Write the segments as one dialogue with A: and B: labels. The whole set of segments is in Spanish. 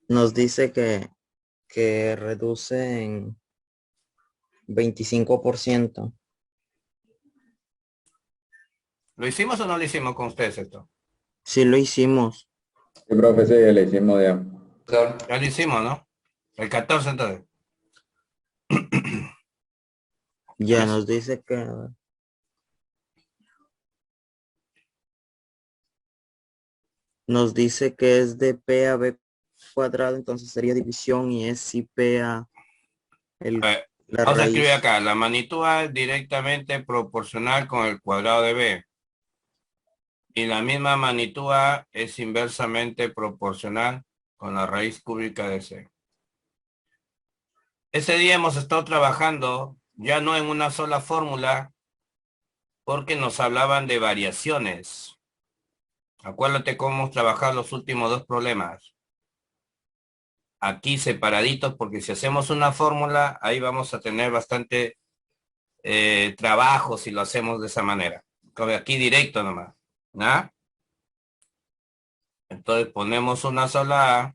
A: Nos dice que reduce en 25%.
B: ¿Lo hicimos o no lo hicimos con ustedes esto?
A: Sí lo hicimos.
C: Sí, profe, sí, le hicimos ya.
B: Ya lo hicimos, ¿no? El 14 entonces. Ya lo
A: Ya nos
B: hicimos.
A: dice que es de P a B cuadrado, entonces sería división y es si P a
B: A
A: el,
B: ver,
A: la
B: vamos a escribir
A: raíz.
B: acá. La magnitud A es directamente proporcional con el cuadrado de B. Y la misma magnitud A es inversamente proporcional con la raíz cúbica de C. Ese día hemos estado trabajando ya no en una sola fórmula porque nos hablaban de variaciones. Acuérdate cómo hemos trabajado los últimos dos problemas. Aquí separaditos porque si hacemos una fórmula, ahí vamos a tener bastante trabajo si lo hacemos de esa manera. Como aquí directo nomás. ¿Ah? Entonces ponemos una sola A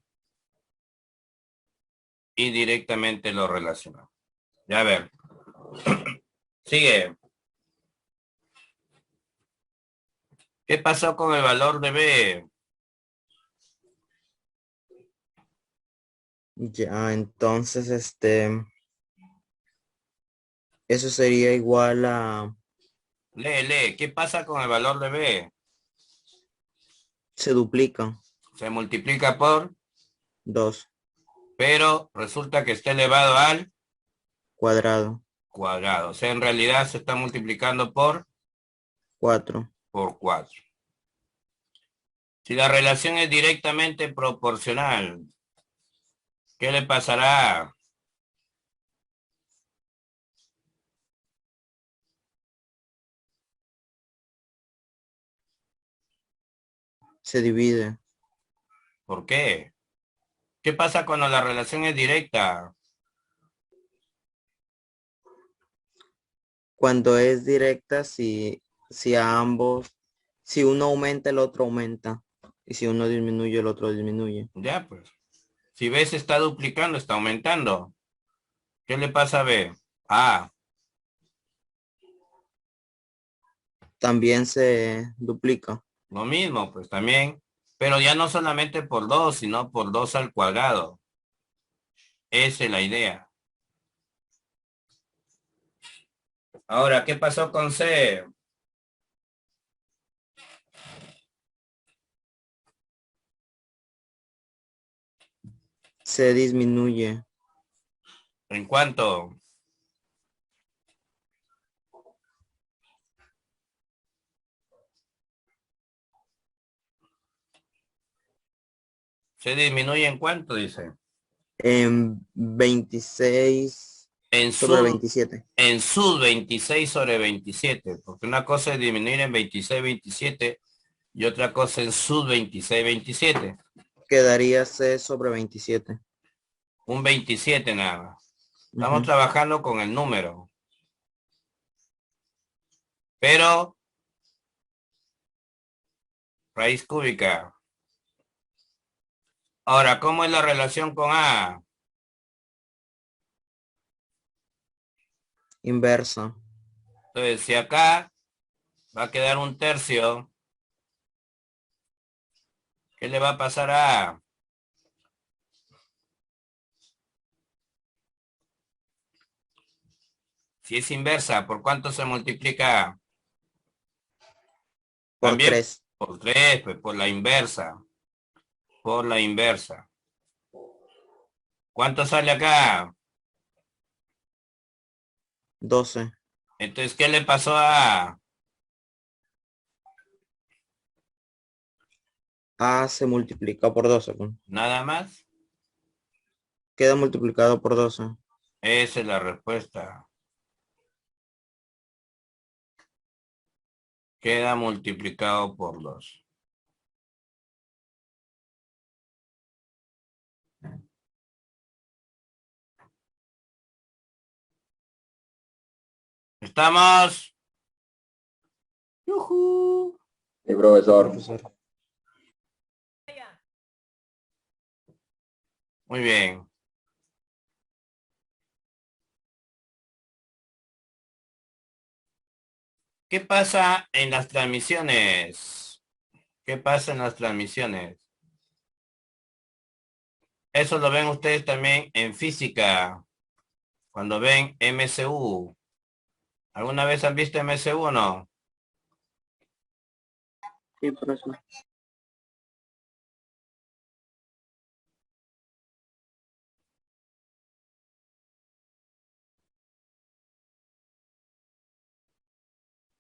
B: y directamente lo relacionamos. Ya a ver. Sigue. ¿Qué pasó con el valor de B?
A: Ya, entonces eso sería igual a,
B: Lee. ¿Qué pasa con el valor de B?
A: se duplica,
B: Se multiplica por,
A: 2
B: pero resulta que está elevado al
A: cuadrado,
B: cuadrado. O sea, en realidad se está multiplicando
A: 4.
B: por 4. Si la relación es directamente proporcional, ¿qué le pasará?
A: Se divide.
B: ¿Por qué? ¿Qué pasa cuando la relación es directa?
A: Cuando es directa, si a ambos, si uno aumenta, el otro aumenta. Y si uno disminuye, el otro disminuye.
B: Ya, pues. Si B se está duplicando, está aumentando. ¿Qué le pasa a B? Ah,
A: También se duplica.
B: lo mismo, pues también. Pero ya no solamente por 2, sino por 2 al cuadrado. Esa es la idea. Ahora, ¿qué pasó con C?
A: Se disminuye.
B: ¿En cuánto? ¿Se disminuye en cuánto, dice?
A: En 26
B: En
A: sobre
B: su,
A: 27.
B: en su 26 sobre 27, porque una cosa es disminuir en 26, 27 y otra cosa en sus 26, 27.
A: Quedaría C sobre 27.
B: Un 27 nada más. Estamos
A: Ujú.
B: trabajando con el número, pero raíz cúbica. Ahora, ¿cómo es la relación con A?
A: Inversa.
B: Entonces, si acá va a quedar un tercio, ¿qué le va a pasar a A? Si es inversa, ¿por cuánto se multiplica A?
A: Por
B: También
A: 3.
B: por 3, pues por la inversa. Por la inversa. ¿Cuánto sale acá?
A: 12.
B: Entonces, ¿qué le pasó a?
A: A se multiplica por 12, pues.
B: Nada más.
A: Queda multiplicado por 12.
B: Esa es la respuesta. Queda multiplicado por 2. ¿Estamos? ¡Yujú!
C: Sí, profesor.
A: Profesor.
B: Muy bien. ¿Qué pasa en las transmisiones? ¿Qué pasa en las transmisiones? Eso lo ven ustedes también en física, cuando ven MCU. ¿Alguna vez han visto MCU o no?
A: Sí, profesor.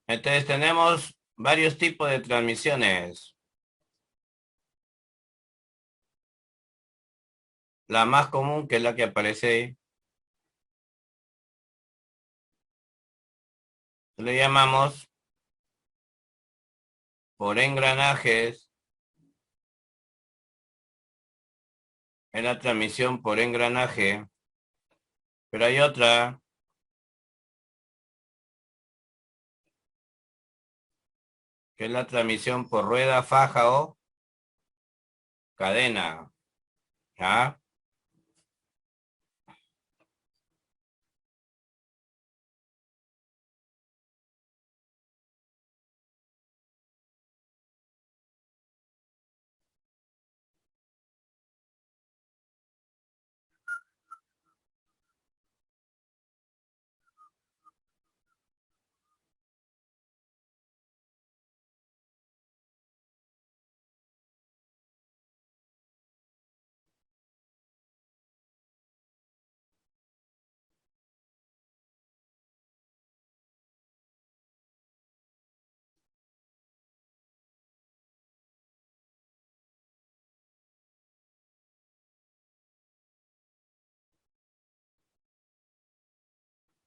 B: Entonces tenemos varios tipos de transmisiones. La más común, que es la que aparece ahí, le llamamos por engranajes. Es la transmisión por engranaje. Pero hay otra que es la transmisión por rueda, faja o cadena. ¿Ya?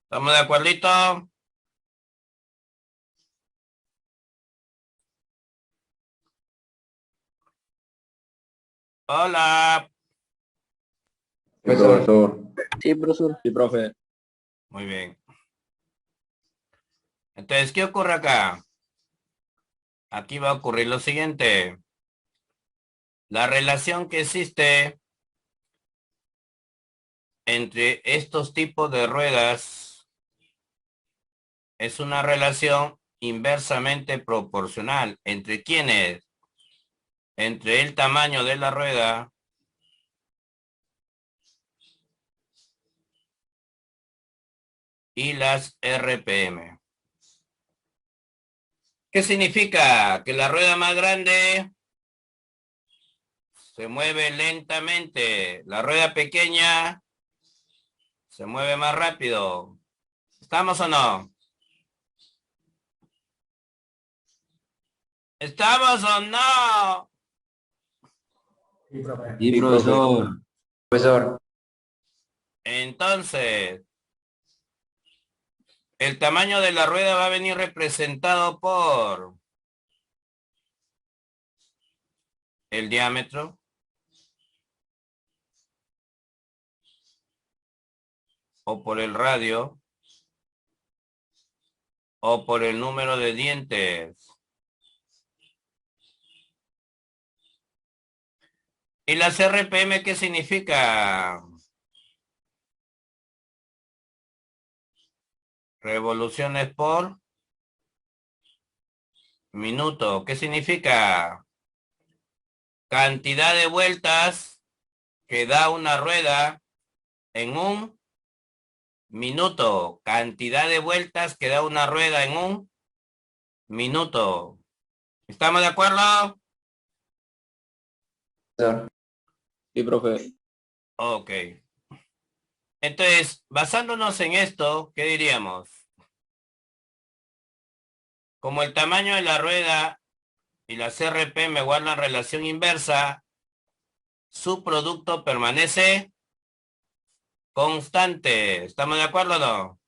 B: ¿Estamos de acuerdito? Hola.
C: Sí, profesor.
A: Sí, profesor.
C: Sí, profe.
B: Muy bien. Entonces, ¿qué ocurre acá? Aquí va a ocurrir lo siguiente. La relación que existe entre estos tipos de ruedas es una relación inversamente proporcional. ¿Entre quiénes? Entre el tamaño de la rueda y las RPM. ¿Qué significa? Que la rueda más grande se mueve lentamente, la rueda pequeña se mueve más rápido. ¿Estamos o no? ¿Estamos o no?
C: Sí, profesor. Profesor.
B: Entonces, el tamaño de la rueda va a venir representado por el diámetro, o por el radio, o por el número de dientes. ¿Y las RPM qué significa? Revoluciones por minuto. ¿Qué significa? Cantidad de vueltas que da una rueda en un minuto. Cantidad de vueltas que da una rueda en un minuto. ¿Estamos de acuerdo?
C: Profesor. Sí, profe.
B: Ok. Entonces, basándonos en esto, ¿qué diríamos? Como el tamaño de la rueda y las RPM guardan relación inversa, su producto permanece constante. ¿Estamos de acuerdo o no?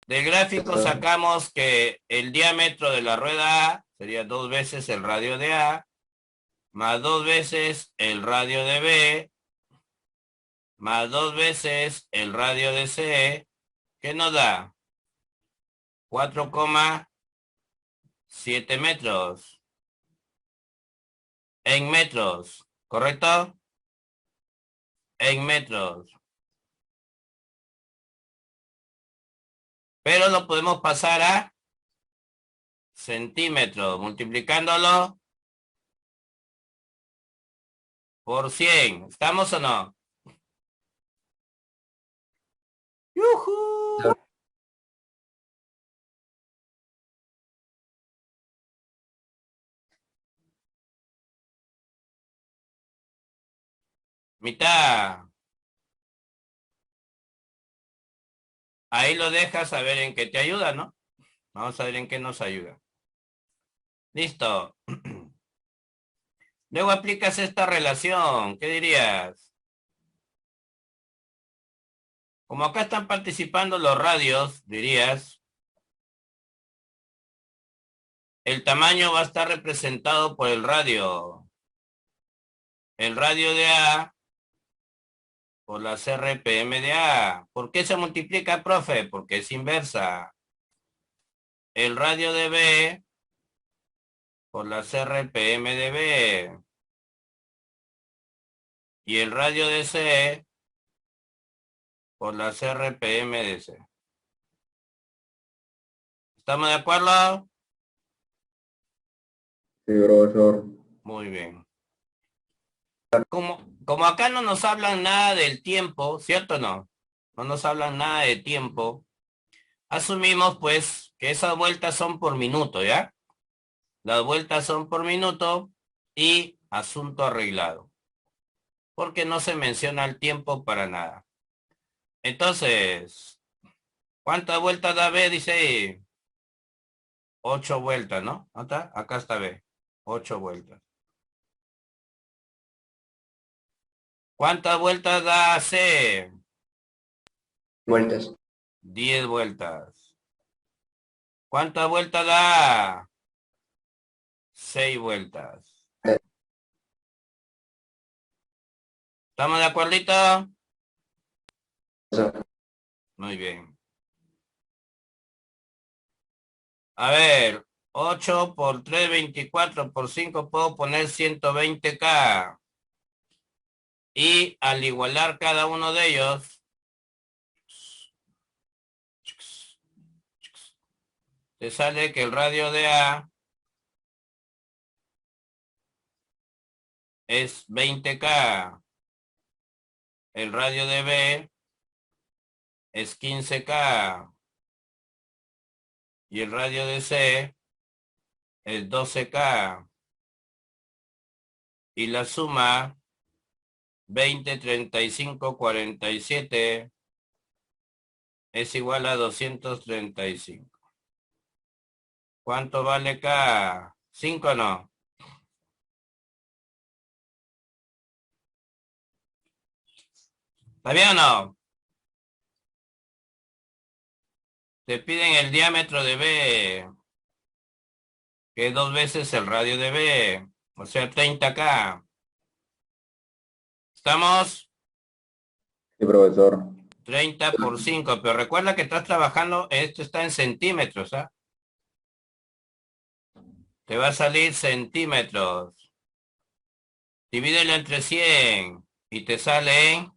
B: Del gráfico
C: Profesor.
B: sacamos que el diámetro de la rueda A sería 2 veces el radio de A, más 2 veces el radio de B, más 2 veces el radio de C, que nos da 4,7 metros en metros, ¿correcto? en metros. Pero lo podemos pasar a centímetros, multiplicándolo por 100. ¿Estamos o no? ¡Yujú! Mitad. Ahí lo dejas a ver en qué te ayuda, ¿no? Vamos a ver en qué nos ayuda. Listo. Luego aplicas esta relación. ¿Qué dirías? Como acá están participando los radios, dirías, el tamaño va a estar representado por el radio. El radio de A por las RPM de A. ¿Por qué se multiplica, profe? Porque es inversa. El radio de B por las RPM de B. Y el radio de C por las RPM de C. ¿Estamos de acuerdo?
C: Sí, profesor.
B: Muy bien. Como acá no nos hablan nada del tiempo, ¿cierto o no? No nos hablan nada de tiempo. Asumimos pues que esas vueltas son por minuto, ¿ya? Las vueltas son por minuto y asunto arreglado. Porque no se menciona el tiempo para nada. Entonces, ¿cuántas vueltas da B? Dice ahí. 8 vueltas, ¿no? ¿Acá? Acá está B. 8 vueltas. ¿Cuántas vueltas da C?
C: Vueltas.
B: 10 vueltas. ¿Cuántas vueltas da? 6 vueltas. ¿Estamos de acuerdito?
C: Profesor.
B: Muy bien. A ver, 8 por 3, 24 por 5, puedo poner 120K. Y al igualar cada uno de ellos, te sale que el radio de A es 20K. El radio de B es 15K. Y el radio de C es 12K. Y la suma 20, 35, 47 es igual a 235. ¿Cuánto vale K? 5 no. ¿Está bien o no? Te piden el diámetro de B, que es 2 veces el radio de B, o sea, 30K. ¿Estamos?
C: Sí, profesor.
B: 30 por 5, pero recuerda que estás trabajando, esto está en centímetros, ¿ah? Te va a salir centímetros. Divídelo entre 100 y te sale en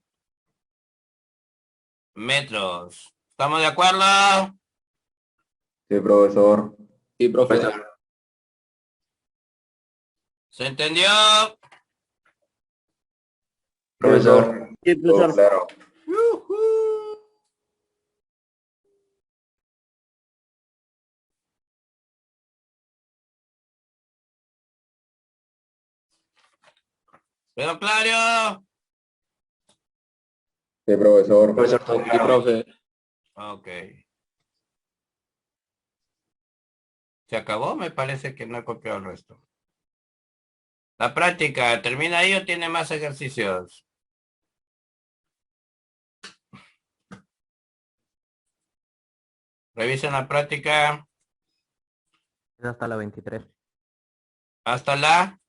B: metros. ¿Estamos de acuerdo?
C: Sí, profesor. Sí, profesor.
B: ¿Se entendió?
C: Profesor.
A: Sí, profesor.
C: Oh, claro.
B: ¡Yujú! ¿Quedó claro?
C: Sí, profesor. Profesor, sí, profe.
B: Ok. ¿Se acabó? Me parece que no he copiado el resto. La práctica, ¿termina ahí o tiene más ejercicios? Revisen la práctica
A: Es hasta la 23.
B: hasta la...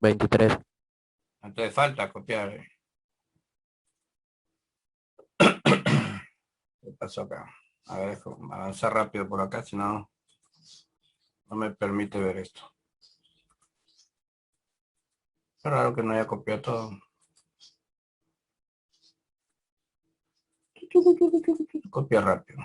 A: 23.
B: Entonces falta copiar. ¿Qué pasó acá? A ver, avanzar rápido por acá, si no, no me permite ver esto. Es raro que no haya copiado todo. Copia rápido.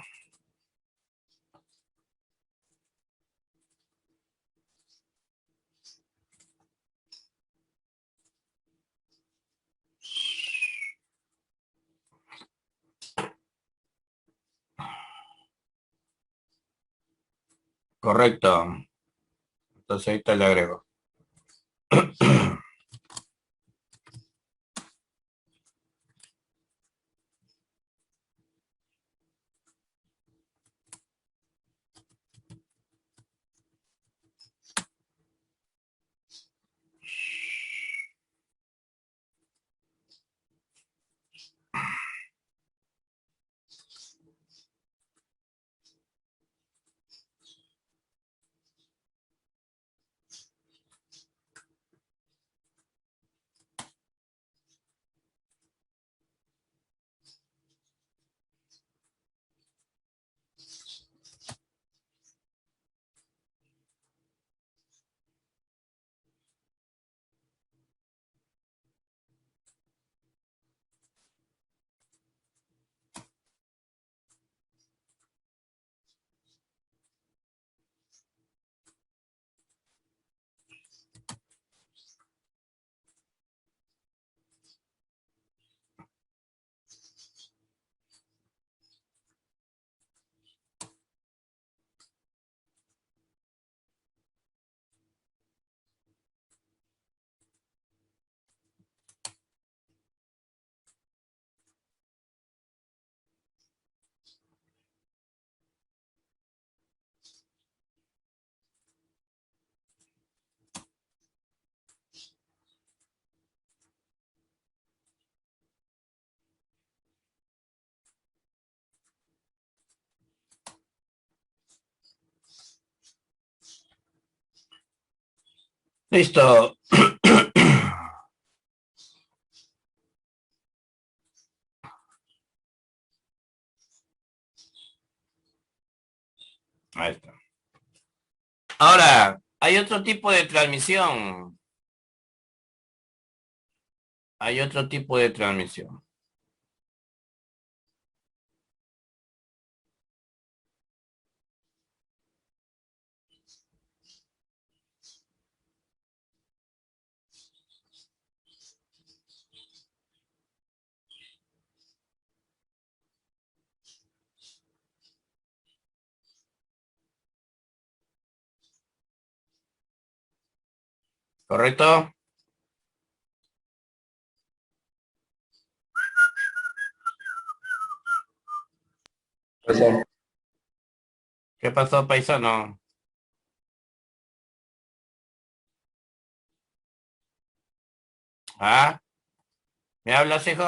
B: Correcto. Entonces ahí te le agrego. Listo. Ahí está. Ahora, hay otro tipo de transmisión. Hay otro tipo de transmisión. ¿Correcto?
C: Profesor.
B: ¿Qué pasó, paisano? ¿Ah? ¿Me hablas, hijo?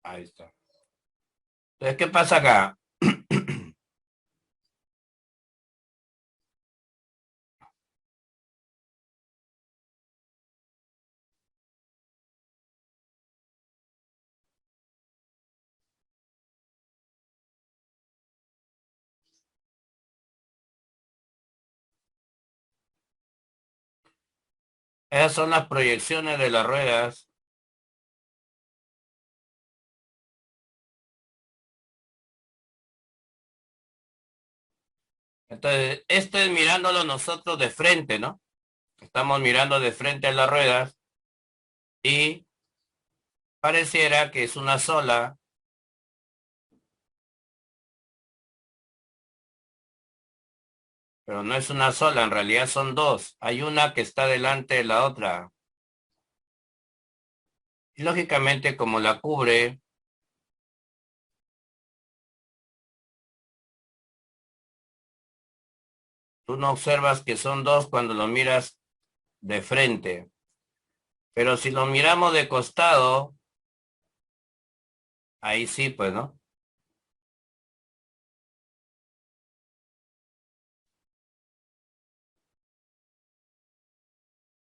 B: Ahí está. Entonces, ¿qué pasa acá? Esas son las proyecciones de las ruedas. Entonces, esto es mirándolo nosotros de frente, ¿no? Estamos mirando de frente a las ruedas y pareciera que es una sola, pero no es una sola, en realidad son dos. Hay una que está delante de la otra. Y lógicamente, como la cubre, tú no observas que son dos cuando lo miras de frente. Pero si lo miramos de costado, ahí sí, pues, ¿no?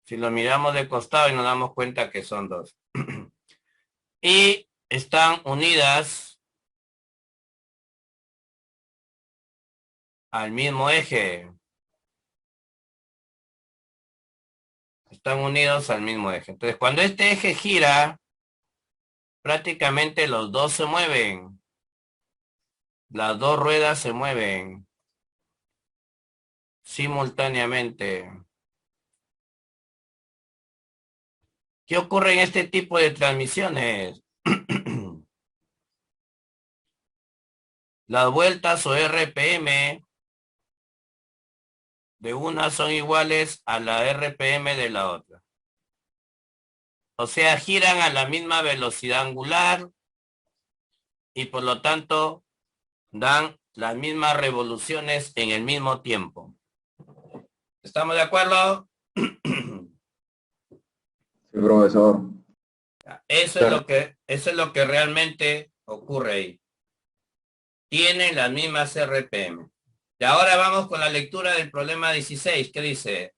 B: Si lo miramos de costado y nos damos cuenta que son dos. Y están unidas al mismo eje. Están unidos al mismo eje. Entonces, cuando este eje gira, prácticamente los dos se mueven. Las dos ruedas se mueven simultáneamente. ¿Qué ocurre en este tipo de transmisiones? Las vueltas o RPM de una son iguales a la RPM de la otra. O sea, giran a la misma velocidad angular y por lo tanto dan las mismas revoluciones en el mismo tiempo. ¿Estamos de acuerdo?
C: Sí, profesor.
B: Eso es lo que realmente ocurre ahí. Tienen las mismas RPM. Y ahora vamos con la lectura del problema 16, que dice: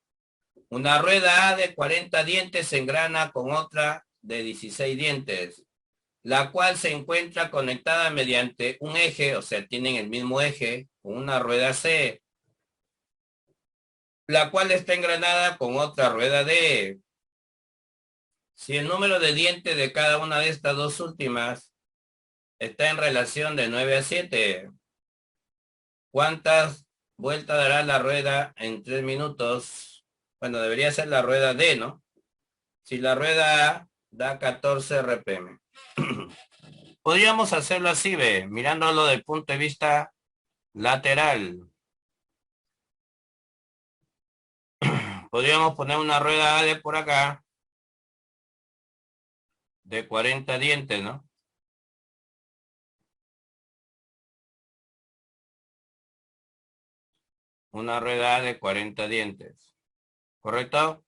B: una rueda A de 40 dientes se engrana con otra de 16 dientes, la cual se encuentra conectada mediante un eje, o sea, tienen el mismo eje, con una rueda C, la cual está engranada con otra rueda D. Si el número de dientes de cada una de estas dos últimas está en relación de 9 a 7, ¿cuántas vueltas dará la rueda en 3 minutos? Bueno, debería ser la rueda D, ¿no? Si la rueda A da 14 RPM. Podríamos hacerlo así, ve, mirándolo del punto de vista lateral. Podríamos poner una rueda A de por acá, de 40 dientes, ¿no? Una rueda A de 40 dientes. ¿Correcto?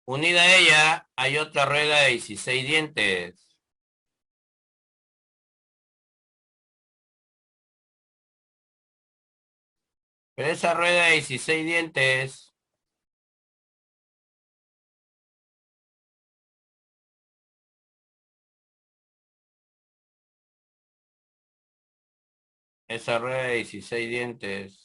B: Unida a ella hay otra rueda de 16 dientes. Pero esa rueda de 16 dientes esa rueda de 16 dientes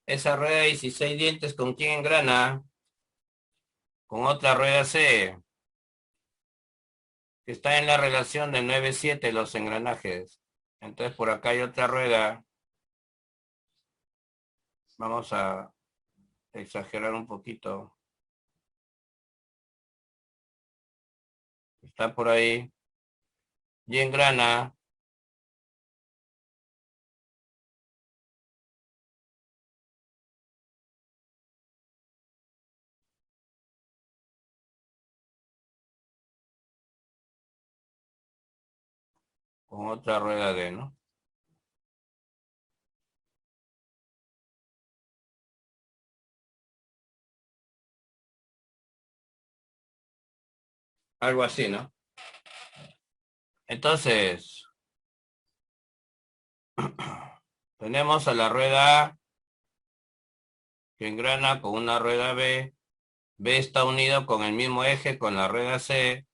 B: esa rueda de 16 dientes, ¿con quién engrana? Con otra rueda C, que está en la relación de 9-7 los engranajes. Entonces por acá hay otra rueda. Vamos a exagerar un poquito. Está por ahí. Y engrana con otra rueda D, ¿no? Algo así, ¿no? Entonces, tenemos a la rueda A que engrana con una rueda B. B está unido con el mismo eje con la rueda C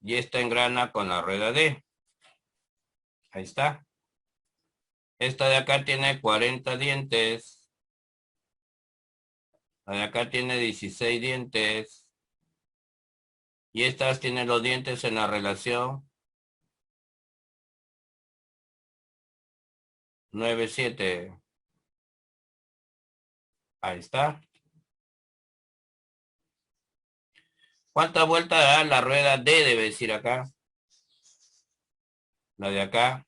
B: y esta engrana con la rueda D. Ahí está. Esta de acá tiene 40 dientes. La de acá tiene 16 dientes. Y estas tienen los dientes en la relación 9-7. Ahí está. ¿Cuántas vueltas da la rueda D, debe decir acá? La de acá.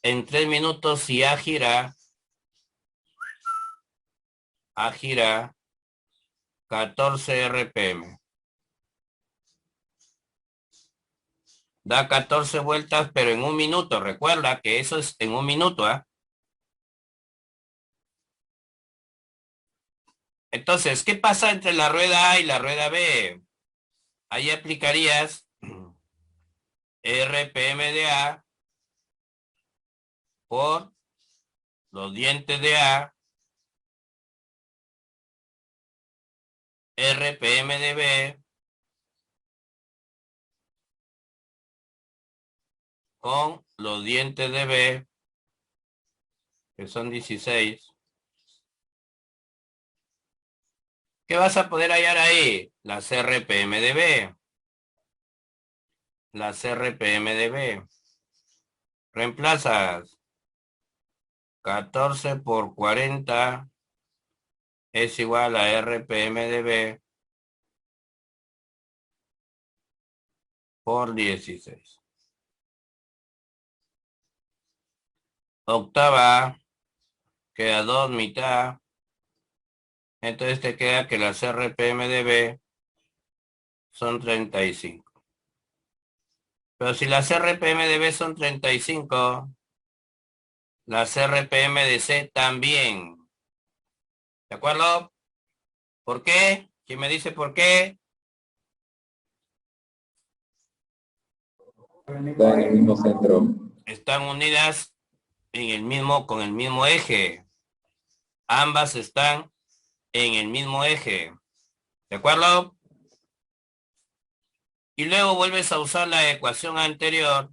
B: En 3 minutos, si A gira 14 RPM. Da 14 vueltas, pero en un minuto. Recuerda que eso es en un minuto, ¿ah? Entonces, ¿qué pasa entre la rueda A y la rueda B? Ahí aplicarías RPM de A por los dientes de A, RPM de B con los dientes de B, que son 16. ¿Qué vas a poder hallar ahí? Las RPM de B. Las RPM de B. Reemplazas 14 por 40 es igual a RPM de B por 16. Octava queda 2 mitad. Entonces te queda que las RPM de B son 35. Pero si las RPM de B son 35, las RPM de C también. ¿De acuerdo? ¿Por qué? ¿Quién me dice por qué?
C: Está en el mismo centro.
B: Están unidas con el mismo eje. Ambas están en el mismo eje. ¿De acuerdo? Y luego vuelves a usar la ecuación anterior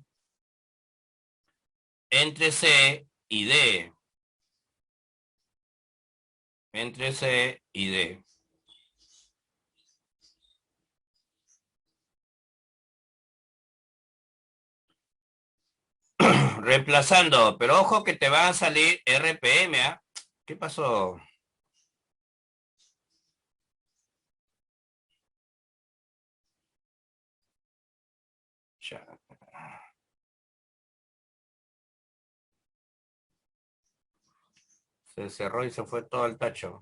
B: entre C y D. Entre C y D. Reemplazando, pero ojo que te van a salir RPM, ¿ah? ¿Qué pasó? Ya. Se cerró y se fue todo el tacho.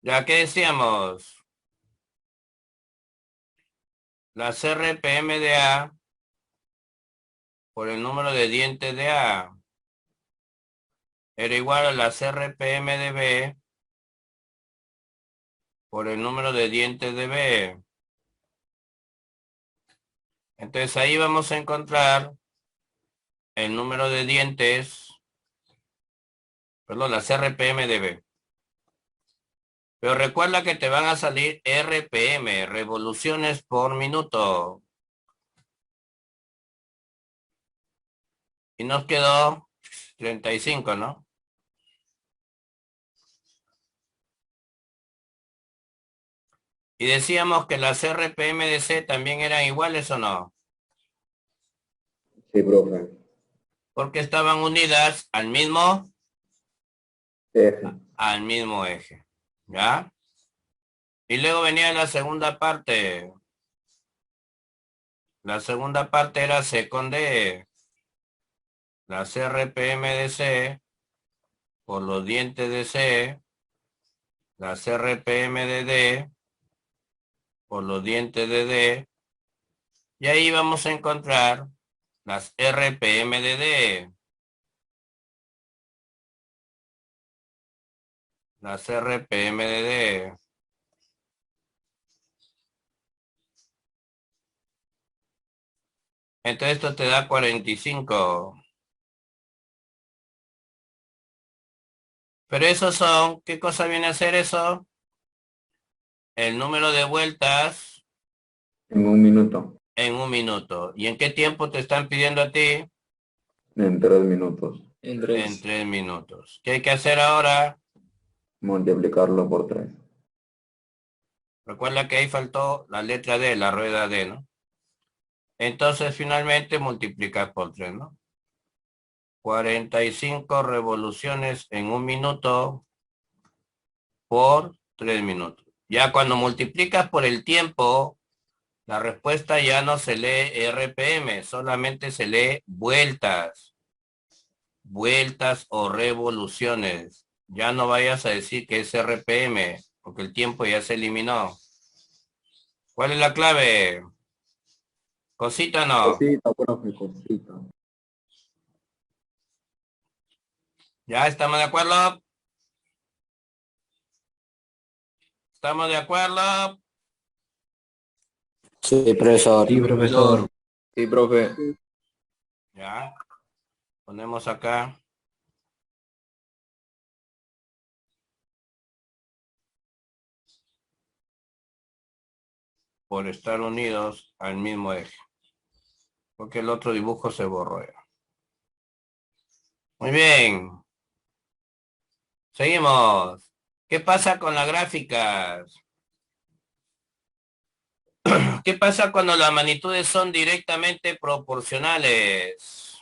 B: Ya que decíamos, las RPM de A por el número de dientes de A era igual a las RPM de B por el número de dientes de B. Entonces ahí vamos a encontrar el número de dientes, perdón, las RPM de B. Pero recuerda que te van a salir RPM, revoluciones por minuto. Y nos quedó 35, ¿no? Y decíamos que las RPM de C también eran iguales o no,
C: Sí, profe.
B: porque estaban unidas
C: Eje.
B: al mismo eje, ¿ya? Y luego venía la segunda parte. La segunda parte era C con D. Las RPM de C por los dientes de C, las RPM de D por los dientes de D, y ahí vamos a encontrar las RPM de D. Las RPM de D. Entonces esto te da 45. Pero esos son, ¿qué cosa viene a ser eso? El número de vueltas
C: En un minuto.
B: en un minuto. ¿Y en qué tiempo te están pidiendo a ti?
C: En 3 minutos.
B: En 3 minutos. ¿Qué hay que hacer ahora?
C: Multiplicarlo por 3.
B: Recuerda que ahí faltó la letra D, la rueda D, ¿no? Entonces finalmente multiplicas por 3, ¿no? 45 revoluciones en un minuto por 3 minutos. Ya cuando multiplicas por el tiempo, la respuesta ya no se lee RPM, solamente se lee vueltas. Vueltas o revoluciones. Ya no vayas a decir que es RPM, porque el tiempo ya se eliminó. ¿Cuál es la clave? ¿Cosita o no?
C: Cosita, profe, cosita.
B: ¿Ya estamos de acuerdo? ¿Estamos de acuerdo?
A: Sí, profesor.
C: Sí, profesor. Sí, profe.
B: Ya. Ponemos acá. Por estar unidos al mismo eje. Porque el otro dibujo se borró ya. Muy bien. Seguimos. ¿Qué pasa con las gráficas? ¿Qué pasa cuando las magnitudes son directamente proporcionales?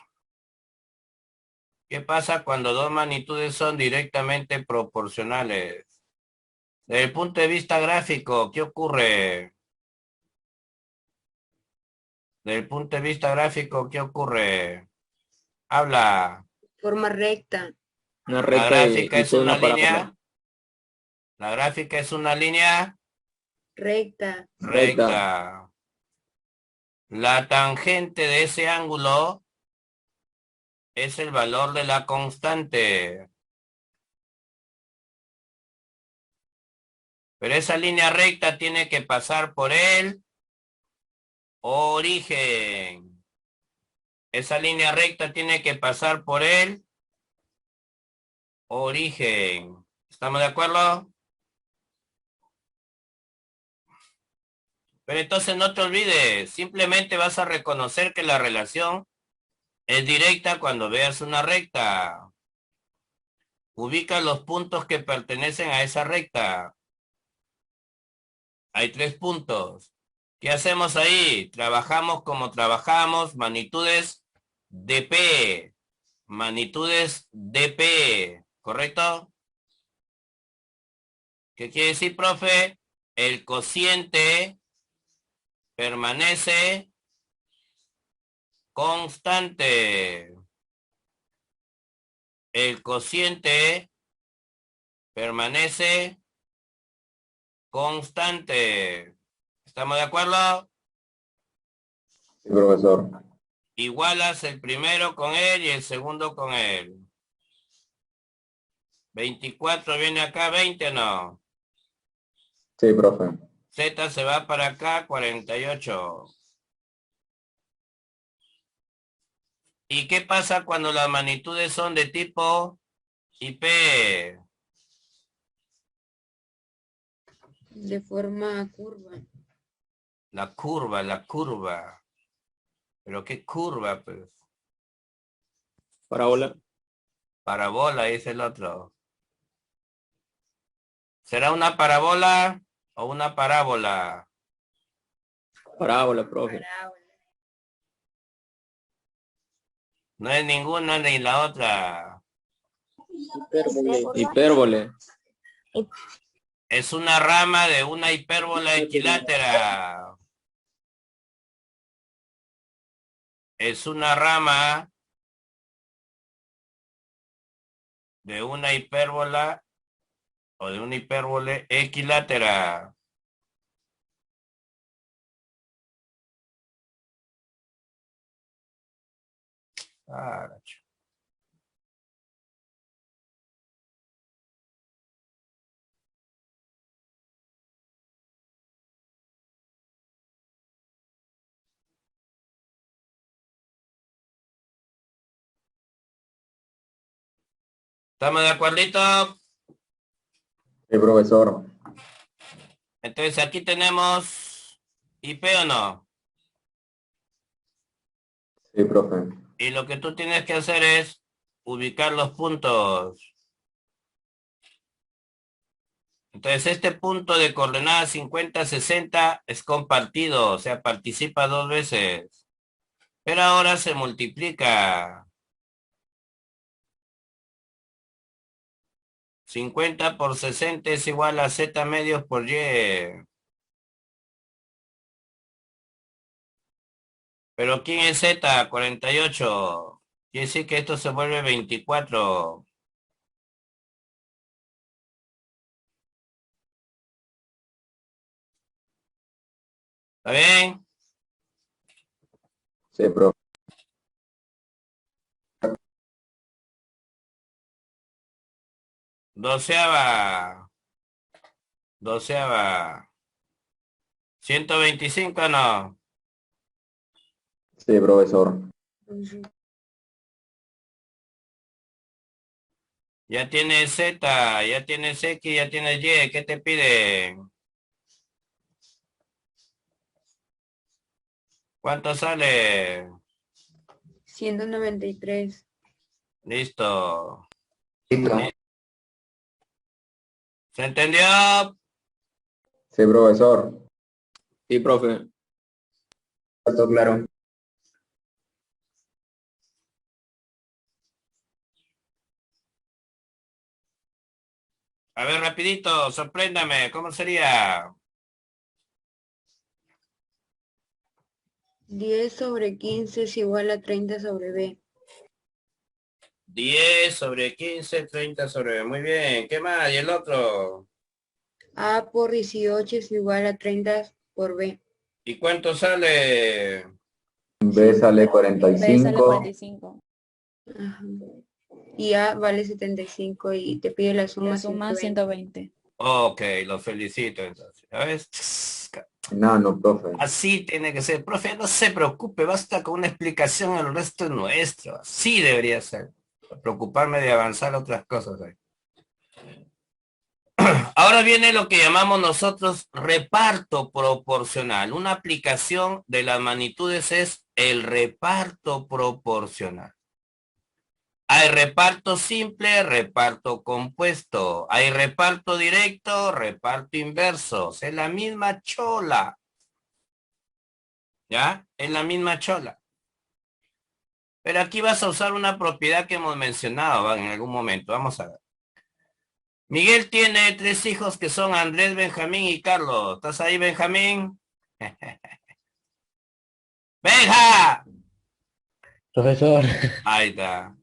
B: ¿Qué pasa cuando dos magnitudes son directamente proporcionales? Desde el punto de vista gráfico, ¿qué ocurre? Desde el punto de vista gráfico, ¿qué ocurre? Habla.
D: Forma recta.
C: Una
B: La
C: recta
B: gráfica
C: y
B: es
C: toda
B: una
C: una parábola.
B: línea. La gráfica es una línea
D: Recta.
B: recta.
C: Recta.
B: La tangente de ese ángulo es el valor de la constante. Pero esa línea recta tiene que pasar por el origen. Esa línea recta tiene que pasar por el origen. ¿Estamos de acuerdo? Pero entonces no te olvides, simplemente vas a reconocer que la relación es directa cuando veas una recta. Ubica los puntos que pertenecen a esa recta. Hay 3 puntos. ¿Qué hacemos ahí? Trabajamos como trabajamos, magnitudes de P. Magnitudes de P, ¿correcto? ¿Qué quiere decir, profe? El cociente permanece constante. El cociente permanece constante. ¿Estamos de acuerdo?
C: Sí, profesor.
B: Igualas el primero con él y el segundo con él. 24 viene acá, 20 no.
C: Sí, profe.
B: Z se va para acá, 48. ¿Y qué pasa cuando las magnitudes son de tipo IP?
D: De forma curva.
B: La curva, la curva. ¿Pero qué curva, pues?
C: Parábola.
B: Parabola, dice el otro. ¿Será una parábola? o una parábola?
C: Parábola, profe.
D: Parábola.
B: No es ninguna ni la otra.
C: Hipérbole.
B: Es una rama de una hipérbola equilátera. Es una rama de una hipérbola o de una hipérbole equilátera. Ah, ¿estamos de acuerdito?
C: Sí, profesor.
B: Entonces aquí tenemos IP o no.
C: Sí, profe.
B: Y lo que tú tienes que hacer es ubicar los puntos. Entonces este punto de coordenada 50, 60 es compartido, o sea, participa 2 veces. Pero ahora se multiplica. 50 por 60 es igual a Z medios por Y. Pero ¿quién es Z? 48. Quiere decir que esto se vuelve 24. ¿Está bien?
C: Sí, profe.
B: Doceava. 125 no.
C: Sí, profesor.
D: Ujú.
B: Ya tienes Z, ya tienes X, ya tienes Y. ¿Qué te piden? ¿Cuánto sale?
D: 193.
B: Listo.
C: Sí,
B: ¿Se entendió?
C: profesor. Sí, profe. Está claro.
B: A ver, rapidito, sorpréndame. ¿Cómo sería?
D: 10 sobre 15 es igual a 30 sobre B.
B: 10 sobre 15, 30 sobre... Muy bien. ¿Qué más? ¿Y el otro?
D: A por 18 es igual a 30 por B.
B: ¿Y cuánto sale?
C: B sale
E: B sale
C: 45.
E: 45.
D: Ajá. Y A vale 75 y te pide la suma
E: La suma
D: 120.
E: 120.
B: Ok, lo felicito entonces. ¿Sabes?
C: No, profe.
B: Así tiene que ser. Profe, no se preocupe, basta con una explicación, el resto es nuestro. Así debería ser. Preocuparme de avanzar otras cosas ahí. Ahora viene lo que llamamos nosotros reparto proporcional. Una aplicación de las magnitudes es el reparto proporcional. Hay reparto simple, reparto compuesto. Hay reparto directo, reparto inverso. Es la misma chola. ¿Ya? Es la misma chola. Pero aquí vas a usar una propiedad que hemos mencionado, ¿va? En algún momento. Vamos a ver. Miguel tiene 3 hijos que son Andrés, Benjamín y Carlos. ¿Estás ahí, Benjamín? ¡Benja!
F: Profesor,
B: Ahí está.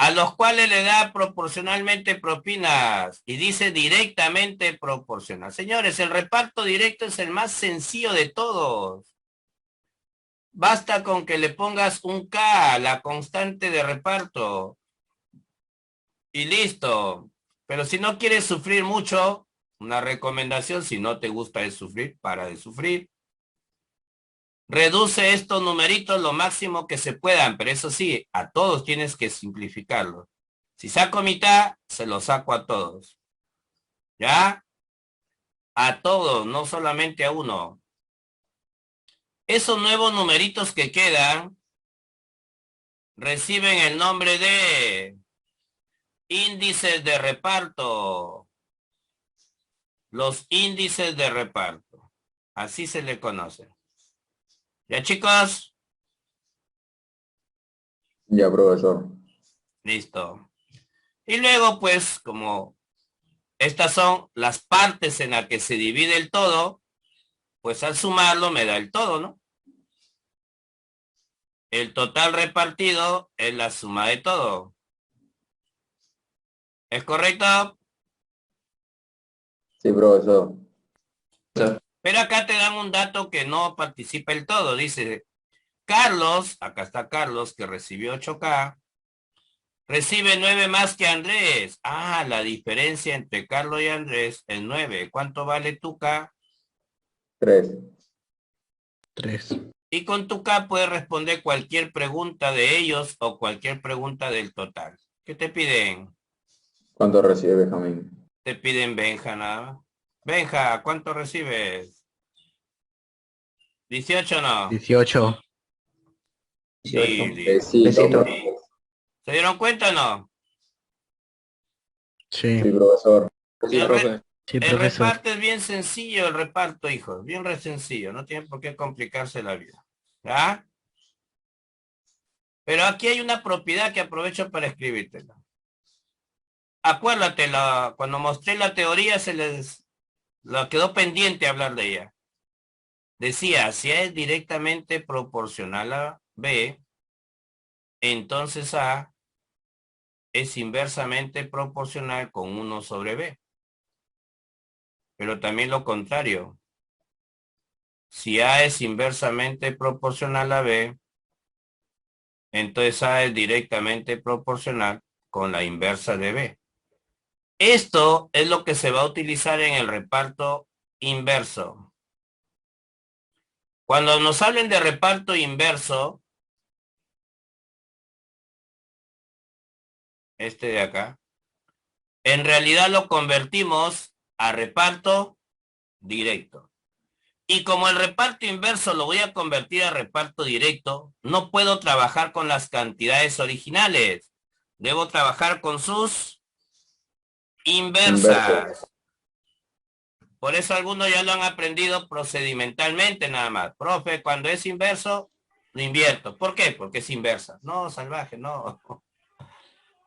B: A los cuales le da proporcionalmente propinas y dice directamente proporcional. Señores, el reparto directo es el más sencillo de todos. Basta con que le pongas un K, la constante de reparto, y listo. Pero si no quieres sufrir mucho, una recomendación, si no te gusta es sufrir, para de sufrir. Reduce estos numeritos lo máximo que se puedan, pero eso sí, a todos tienes que simplificarlo. Si saco mitad, se lo saco a todos. ¿Ya? A todos, no solamente a uno. Esos nuevos numeritos que quedan reciben el nombre de índices de reparto. Los índices de reparto. Así se le conoce. ¿Ya, chicos?
C: Ya, profesor.
B: Listo. Y luego, pues, como estas son las partes en las que se divide el todo, pues al sumarlo me da el todo, ¿no? El total repartido es la suma de todo. ¿Es correcto?
C: Sí, profesor.
B: Pero acá te dan un dato que no participa el todo. Dice, Carlos, acá está Carlos, que recibió 8K, recibe 9 más que Andrés. Ah, la diferencia entre Carlos y Andrés es 9. ¿Cuánto vale tu K?
C: 3.
F: 3.
B: Y con tu K puedes responder cualquier pregunta de ellos o cualquier pregunta del total. ¿Qué te piden?
C: ¿Cuánto recibe Benjamín?
B: Te piden Benja nada más. Benja, ¿cuánto recibes? 18 no.
F: 18.
B: Sí,
A: 18.
C: Besito.
B: ¿Se dieron cuenta o no?
F: Sí.
C: Sí, profesor.
B: Sí, profe.
F: Sí,
B: El
F: profesor.
B: reparto es bien sencillo, el reparto, hijos. Bien re sencillo. No tiene por qué complicarse la vida. ¿Ya? Pero aquí hay una propiedad que aprovecho para escribírtela. Acuérdate, cuando mostré la teoría lo quedó pendiente hablar de ella. Decía, si A es directamente proporcional a B, entonces A es inversamente proporcional con 1 sobre B. Pero también lo contrario. Si A es inversamente proporcional a B, entonces A es directamente proporcional con la inversa de B. Esto es lo que se va a utilizar en el reparto inverso. Cuando nos hablen de reparto inverso, este de acá, en realidad lo convertimos a reparto directo. Y como el reparto inverso lo voy a convertir a reparto directo, no puedo trabajar con las cantidades originales. Debo trabajar con sus
C: Inverso.
B: inversas. Por eso algunos ya lo han aprendido procedimentalmente nada más. Profe, cuando es inverso, lo invierto. ¿Por qué? Porque es inversa. No, salvaje, no.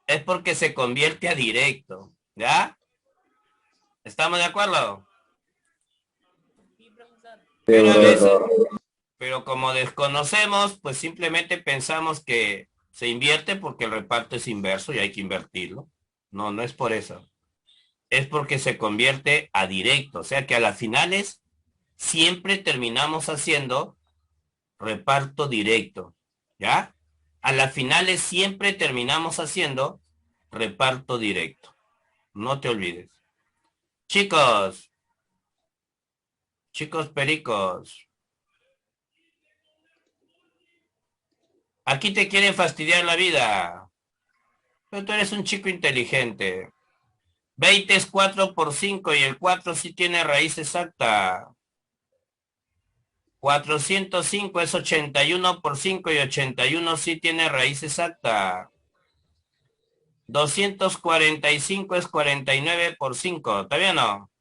B: Es porque se convierte a directo. ¿Ya? ¿Estamos de acuerdo?
C: Sí,
B: Pero a veces,
C: profesor.
B: pero como desconocemos, pues simplemente pensamos que se invierte porque el reparto es inverso y hay que invertirlo. No, no es por eso. Es porque se convierte a directo. O sea que a las finales siempre terminamos haciendo reparto directo. ¿Ya? A las finales siempre terminamos haciendo reparto directo. No te olvides. Chicos, chicos pericos, aquí te quieren fastidiar la vida. Pero tú eres un chico inteligente. 20 es 4 por 5 y el 4 sí tiene raíz exacta. 405 es 81 por 5 y 81 sí tiene raíz exacta. 245 es 49 por 5. ¿Está bien o no?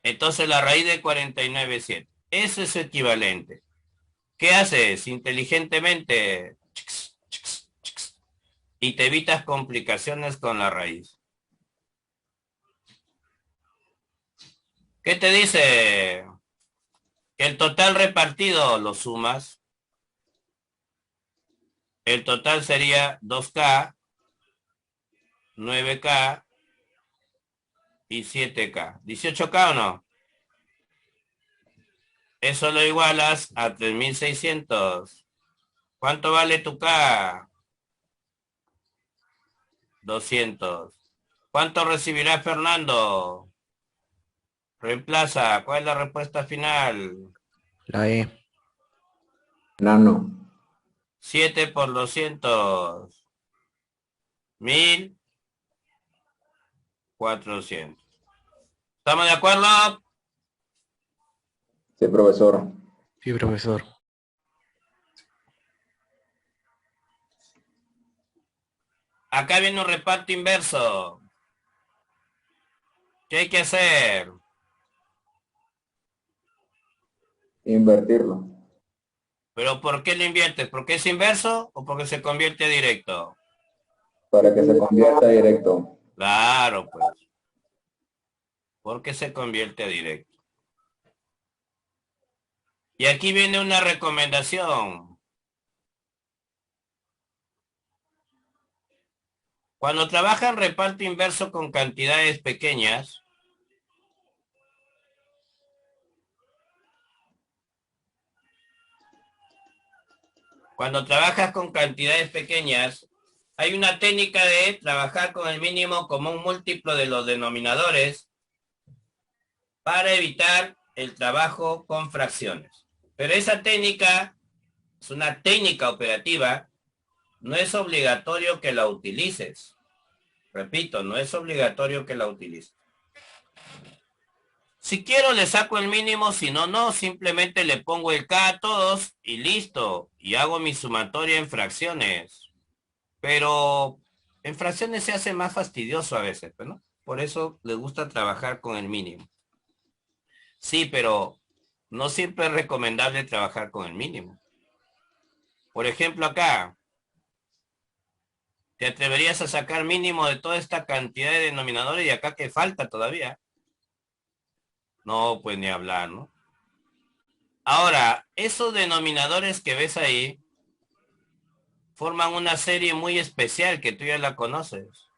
B: Entonces la raíz de 49 es 7. Ese es su equivalente. ¿Qué haces? Inteligentemente. Y te evitas complicaciones con la raíz. ¿Qué te dice? Que el total repartido lo sumas. El total sería 2K, 9K y 7K. ¿18K o no? Eso lo igualas a 3600. ¿Cuánto vale tu K? 200. ¿Cuánto recibirá Fernando? Reemplaza. ¿Cuál es la respuesta final?
F: La E.
C: Nano.
B: 7 por 200. 1400. ¿Estamos de acuerdo?
C: Sí, profesor.
F: Sí, profesor.
B: Acá viene un reparto inverso. ¿Qué hay que hacer?
C: Invertirlo.
B: ¿Pero por qué lo inviertes? ¿Porque es inverso o porque se convierte a directo?
C: Para que se convierta directo.
B: Claro, pues. Porque se convierte a directo. Y aquí viene una recomendación. Cuando trabajan reparto inverso con cantidades pequeñas, cuando trabajas con cantidades pequeñas, hay una técnica de trabajar con el mínimo como un múltiplo de los denominadores para evitar el trabajo con fracciones. Pero esa técnica es una técnica operativa, no es obligatorio que la utilices. Repito, no es obligatorio que la utilices. Si quiero le saco el mínimo, si no, no, simplemente le pongo el K a todos y listo. Y hago mi sumatoria en fracciones. Pero en fracciones se hace más fastidioso a veces, ¿no? Por eso le gusta trabajar con el mínimo. Sí, pero no siempre es recomendable trabajar con el mínimo. Por ejemplo, acá, ¿te atreverías a sacar mínimo de toda esta cantidad de denominadores y acá que falta todavía? No, pues ni hablar, ¿no? Ahora, esos denominadores que ves ahí forman una serie muy especial que tú ya la conoces.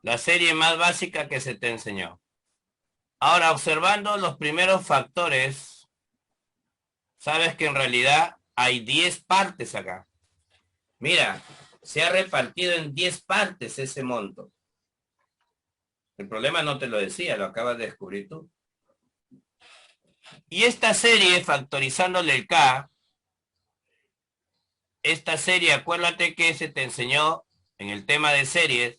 B: La serie más básica que se te enseñó. Ahora, observando los primeros factores, sabes que en realidad hay 10 partes acá. Mira, se ha repartido en 10 partes ese monto. El problema no te lo decía, lo acabas de descubrir tú. Y esta serie, factorizándole el K, esta serie, acuérdate que se te enseñó en el tema de series,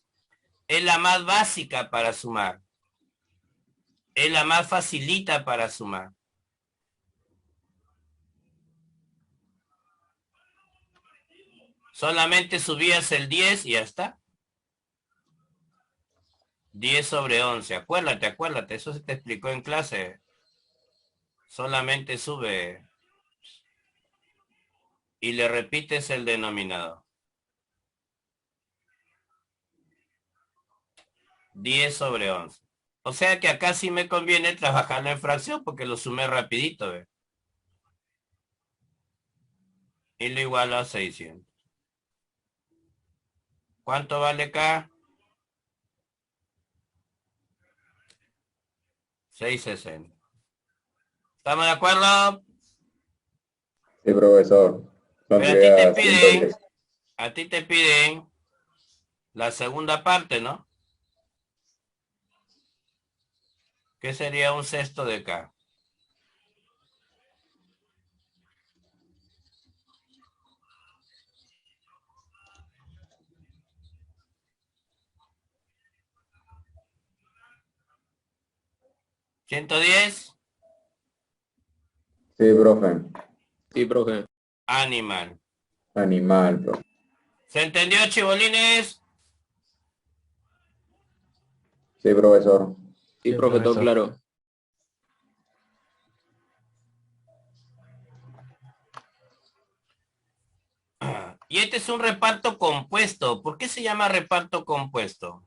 B: es la más básica para sumar. Es la más facilita para sumar. Solamente subías el 10 y ya está. 10 sobre 11. Acuérdate, eso se te explicó en clase. Solamente sube y le repites el denominador. 10 sobre 11. O sea que acá sí me conviene trabajarlo en fracción porque lo sumé rapidito, ¿ve? Y lo igualo a 600. ¿Cuánto vale acá? 660. ¿Estamos de acuerdo?
C: Sí, profesor.
B: Pero a ti te
C: Saldría
B: piden,
C: 110.
B: a ti te piden la segunda parte, ¿no? ¿Qué sería un sexto de K? ¿110?
C: Sí, profe.
F: Sí, profe.
B: Animal.
C: Animal, profe.
B: ¿Se entendió, chibolines?
C: Sí, profesor.
F: Sí, profe, todo claro.
B: Y este es un reparto compuesto. ¿Por qué se llama reparto compuesto?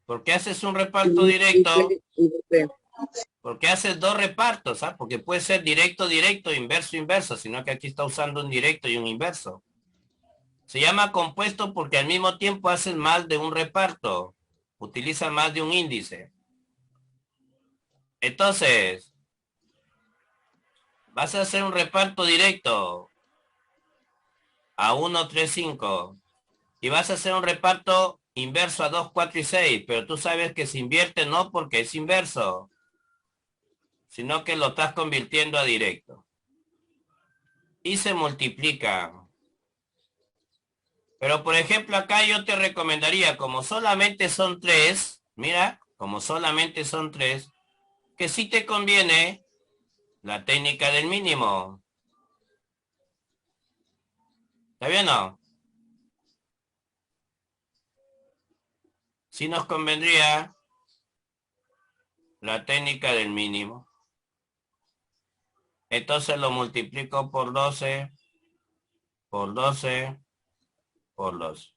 B: Porque haces un reparto directo. Porque haces dos repartos, ¿ah? Porque puede ser directo, directo, inverso, inverso, sino que aquí está usando un directo y un inverso. Se llama compuesto porque al mismo tiempo haces más de un reparto. Utiliza más de un índice. Entonces, vas a hacer un reparto directo a 1, 3, 5. Y vas a hacer un reparto inverso a 2, 4 y 6. Pero tú sabes que se invierte no porque es inverso, sino que lo estás convirtiendo a directo. Y se multiplica. Pero por ejemplo acá yo te recomendaría, como solamente son 3, mira, como solamente son 3, que sí te conviene la técnica del mínimo. ¿Está bien o no? Sí nos convendría la técnica del mínimo. Entonces lo multiplico por 12, por 12, por 12.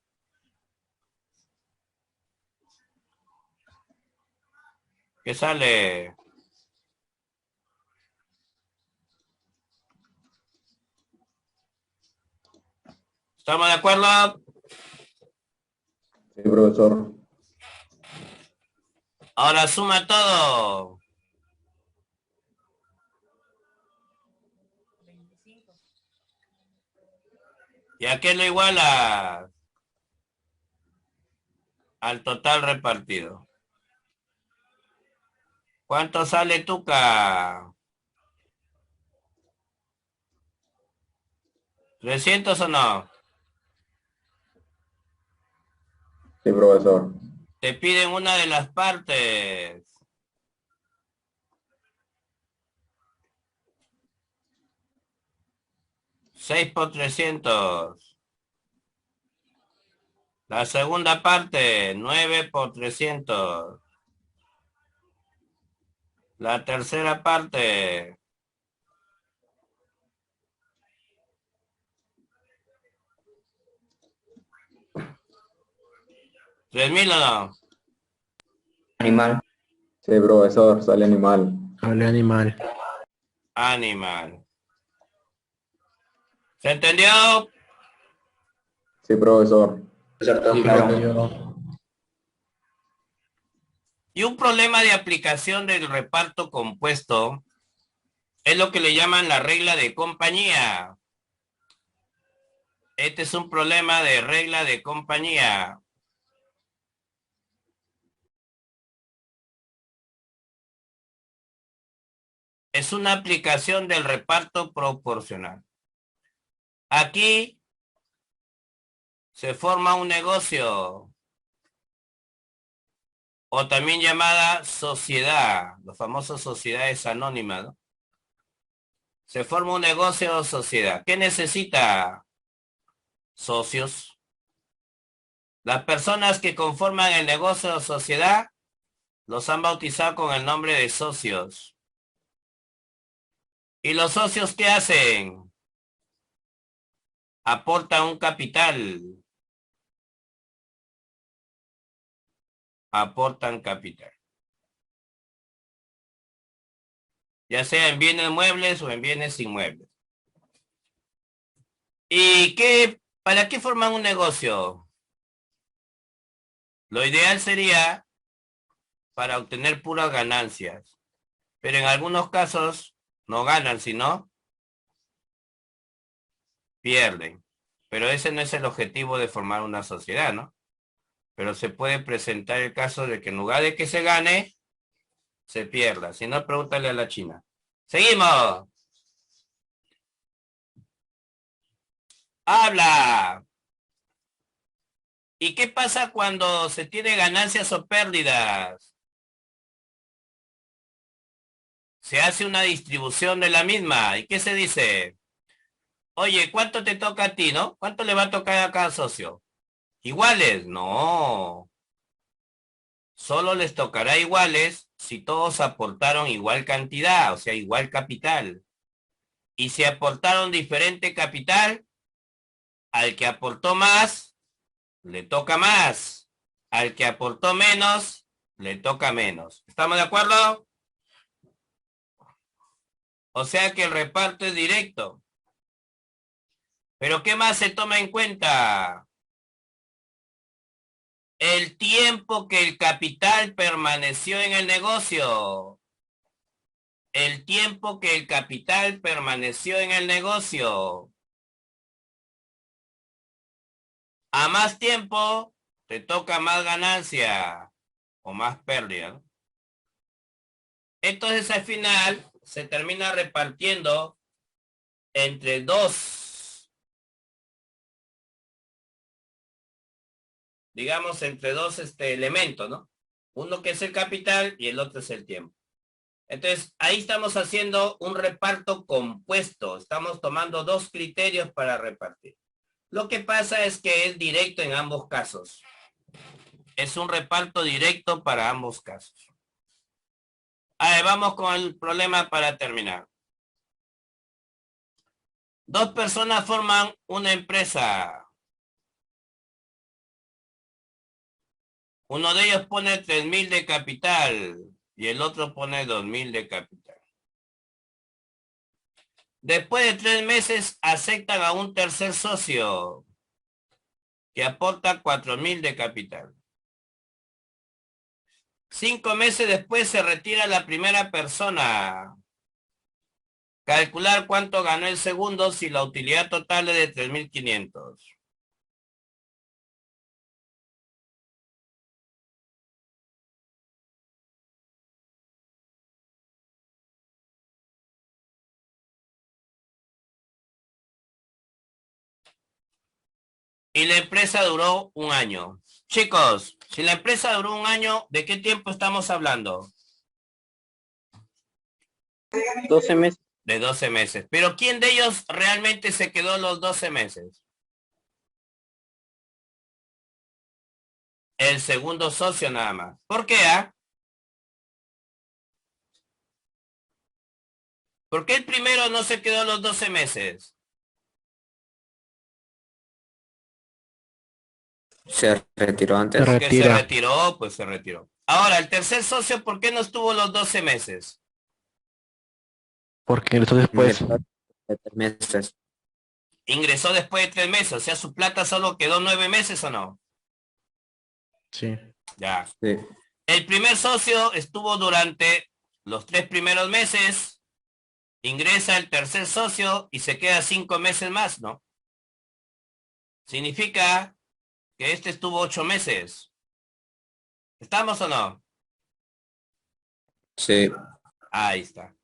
B: ¿Qué sale? ¿Estamos de acuerdo?
C: Sí, profesor.
B: Ahora suma todo. ¿Y a qué lo iguala? Al total repartido. ¿Cuánto sale Tuca? ¿300 o no?
C: Sí, profesor.
B: Te piden una de las partes. Seis por 300. La segunda parte, 9 por 300. La tercera parte, 3.000 o no.
A: Animal.
C: Sí, profesor, sale animal.
E: Sale animal.
B: Animal. ¿Se entendió?
C: Sí, profesor.
F: Sí, profe.
E: Yo,
B: Y un problema de aplicación del reparto compuesto es lo que le llaman la regla de compañía. Este es un problema de regla de compañía. Es una aplicación del reparto proporcional. Aquí se forma un negocio, o también llamada sociedad, los famosos sociedades anónimas, ¿no? Se forma un negocio o sociedad. ¿Qué necesita? Socios. Las personas que conforman el negocio o sociedad los han bautizado con el nombre de socios. ¿Y los socios qué hacen? Aportan un capital. Aportan capital. Ya sea en bienes muebles o en bienes inmuebles. ¿Y para qué forman un negocio? Lo ideal sería para obtener puras ganancias, pero en algunos casos no ganan, sino pierden. Pero ese no es el objetivo de formar una sociedad, ¿no? Pero se puede presentar el caso de que en lugar de que se gane, se pierda. Si no, pregúntale a la China. ¡Seguimos! ¡Habla! ¿Y qué pasa cuando se tiene ganancias o pérdidas? Se hace una distribución de la misma. ¿Y qué se dice? Oye, ¿cuánto te toca a ti, no? ¿Cuánto le va a tocar a cada socio? ¿Iguales? No. Solo les tocará iguales si todos aportaron igual cantidad, o sea, igual capital. Y si aportaron diferente capital, al que aportó más, le toca más. Al que aportó menos, le toca menos. ¿Estamos de acuerdo? O sea que el reparto es directo. ¿Pero qué más se toma en cuenta? El tiempo que el capital permaneció en el negocio. El tiempo que el capital permaneció en el negocio. A más tiempo, te toca más ganancia o más pérdida, ¿no? Entonces al final se termina repartiendo entre dos, digamos entre dos elementos, ¿no? Uno que es el capital y el otro es el tiempo. Entonces, ahí estamos haciendo un reparto compuesto. Estamos tomando dos criterios para repartir. Lo que pasa es que es directo en ambos casos. Es un reparto directo para ambos casos. A ver, vamos con el problema para terminar. Dos personas forman una empresa. Uno de ellos pone 3.000 de capital y el otro pone 2.000 de capital. Después de 3 meses aceptan a un tercer socio que aporta 4.000 de capital. 5 meses después se retira la primera persona. Calcular cuánto ganó el segundo si la utilidad total es de 3.500. Y la empresa duró un año. Chicos, si la empresa duró un año, ¿de qué tiempo estamos hablando?
F: 12 meses.
B: De 12 meses. Pero ¿quién de ellos realmente se quedó los 12 meses? El segundo socio nada más. ¿Por qué? ¿Por qué el primero no se quedó los 12 meses?
A: Se retiró antes.
E: Se
B: Porque se
E: retira.
B: retiró, pues se retiró. Ahora, el tercer socio, ¿por qué no estuvo los 12 meses?
E: Porque eso después.
A: De 3 meses.
B: Ingresó después de 3 meses, o sea, su plata solo quedó 9 meses o no.
E: Sí.
B: Ya.
A: Sí.
B: El primer socio estuvo durante los 3 primeros meses, ingresa el tercer socio y se queda 5 meses más, ¿no? Significa que este estuvo 8 meses. ¿Estamos o no?
A: Sí.
B: Ahí está.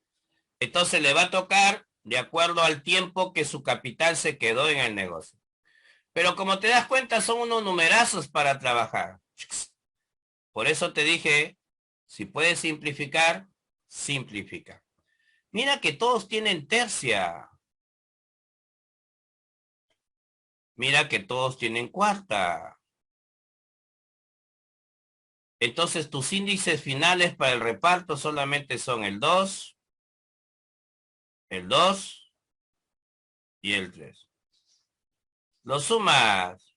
B: Entonces le va a tocar de acuerdo al tiempo que su capital se quedó en el negocio. Pero como te das cuenta, son unos numerazos para trabajar. Por eso te dije, si puedes simplificar, simplifica. Mira que todos tienen tercia. Mira que todos tienen cuarta. Entonces tus índices finales para el reparto solamente son el 2 y el 3. Lo sumas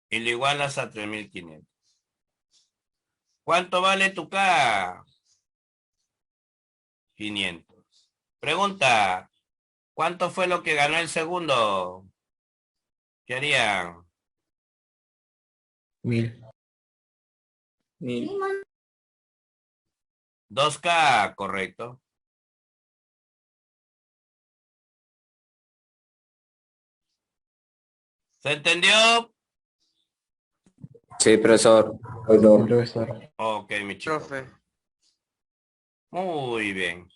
B: y lo igualas a 3.500. ¿Cuánto vale tu K? 500. Pregunta, ¿cuánto fue lo que ganó el segundo? ¿Qué harían?
E: 1000.
B: 2K, correcto. ¿Se entendió?
A: Sí, profesor.
C: Profesor.
E: Profesor.
B: Ok, mi chico.
A: Profe.
B: Muy bien.